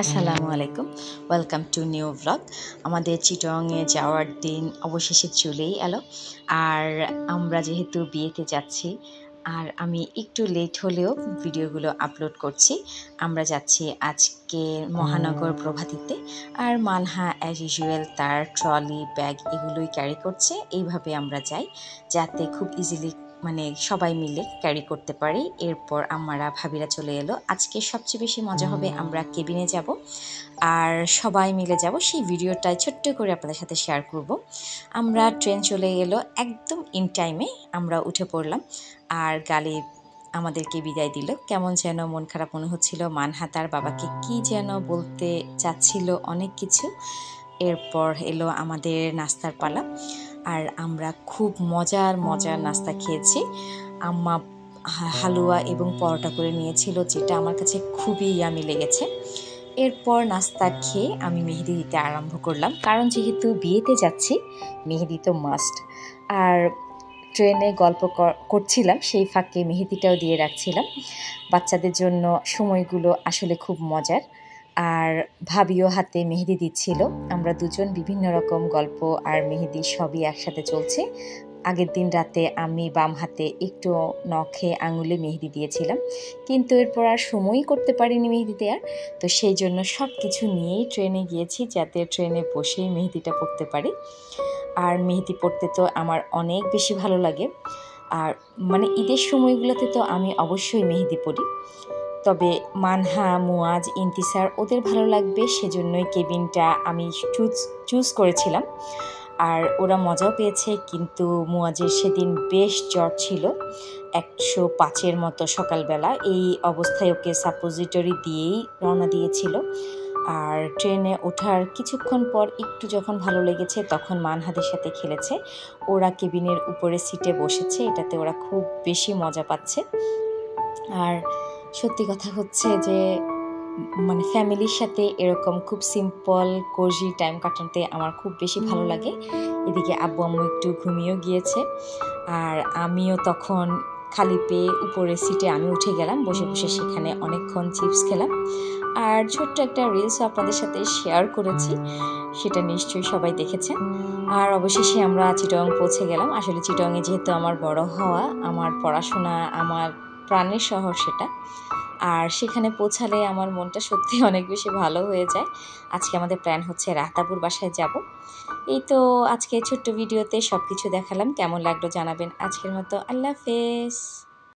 আসসালামু আলাইকুম, welcome to new blog. আমাদের চিটংয়ে যাওয়ার দিন অবশেষে চলেই এলো। আর আমরা যেহেতু বিয়েতে যাচ্ছি, আর আমি একটু লেট হলেও ভিডিওগুলো আপলোড করছি। আমরা যাচ্ছি আজকে মহানগর প্রভাতীতে। আর মানহা অ্যাজ ইউজুয়াল তার ট্রলি ব্যাগ এগুলোই ক্যারি করছে। এইভাবে আমরা যাই যাতে খুব ইজিলি সবাই মিলে ক্যারি করতে পারি। এরপর আমারা ভাবিরা চলে এলো। আজকে সবচেয়ে বেশি মজা হবে, আমরা কেবিনে যাব আর সবাই মিলে যাব। সেই ভিডিওটাই ছোট্ট করে আপনাদের সাথে শেয়ার করব। আমরা ট্রেন চলে এলো একদম ইন টাইমে, আমরা উঠে পড়লাম আর গাড়ি আমাদেরকে বিদায় দিল। কেমন যেন মন খারাপ মনে হচ্ছিল। মানহা তার বাবাকে কি যেন বলতে চাচ্ছিল, অনেক কিছু। এরপর এলো আমাদের নাস্তার পালা, আর আমরা খুব মজার নাস্তা খেয়েছি। আম্মা হালুয়া এবং পরোটা করে নিয়েছিল, যেটা আমার কাছে খুবই ইয়ামি লেগেছে। এরপর নাস্তা খেয়ে আমি মেহেদি দিতে আরম্ভ করলাম, কারণ যেহেতু বিয়েতে যাচ্ছি মেহেদি তো মাস্ট। আর ট্রেনে গল্প করছিলাম, সেই ফাঁকে মেহেদিটাও দিয়ে রাখছিলাম। বাচ্চাদের জন্য সময়গুলো আসলে খুব মজার। আর ভাবিও হাতে মেহেদি দিচ্ছিল। আমরা দুজন বিভিন্ন রকম গল্প আর মেহেদি সবই একসাথে চলছে। আগের দিন রাতে আমি বাম হাতে একটু নখে আঙুলে মেহেদি দিয়েছিলাম, কিন্তু এরপর আর সময়ই করতে পারিনি মেহেদি দেওয়ার। তো সেই জন্য সব কিছু নিয়েই ট্রেনে গিয়েছি, যাতে ট্রেনে বসেই মেহেদিটা পড়তে পারি। আর মেহেদি পড়তে তো আমার অনেক বেশি ভালো লাগে। আর ঈদের সময়গুলোতে তো আমি অবশ্যই মেহেদি পড়ি। তবে মানহা, মুয়াজ, ইন্তিসার ওদের ভালো লাগবে, সেজন্যই কেবিনটা আমি চুজ করেছিলাম। আর ওরা মজাও পেয়েছে, কিন্তু মুয়াজের সেদিন বেশ জ্বর ছিল, 105-এর মতো সকালবেলা। এই অবস্থায় ওকে সাপোজিটরি দিয়েই রওনা দিয়েছিল। আর ট্রেনে ওঠার কিছুক্ষণ পর একটু যখন ভালো লেগেছে, তখন মানহাদের সাথে খেলেছে। ওরা কেবিনের উপরে সিটে বসেছে, এটাতে ওরা খুব বেশি মজা পাচ্ছে। আর সত্যি কথা হচ্ছে যে ফ্যামিলির সাথে এরকম খুব সিম্পল কোজি টাইম কাটাতে আমার খুব বেশি ভালো লাগে। এদিকে আব্বু আম্মু একটু ঘুমিয়েও গিয়েছে, আর আমিও তখন খালি পেয়ে উপরের সিটে আমি উঠে গেলাম। বসে বসে সেখানে অনেকক্ষণ চিপস খেলাম, আর ছোট্ট একটা রিলসও আপনাদের সাথে শেয়ার করেছি, সেটা নিশ্চয়ই সবাই দেখেছেন। আর অবশেষে আমরা চিটং পৌঁছে গেলাম। আসলে চিটংয়ে যেহেতু আমার বড় হওয়া, আমার পড়াশোনা, আমার প্রাণের শহর সেটা। আর সেখানে পৌঁছালে আমার মনটা সত্যি অনেক বেশি ভালো হয়ে যায়। আজকে আমাদের প্ল্যান হচ্ছে রাহতাপুর বাসায় যাব। এই তো আজকে ছোট্ট ভিডিওতে সব কিছু দেখালাম। কেমন লাগলো জানাবেন। আজকের মতো আল্লাহ হাফেজ।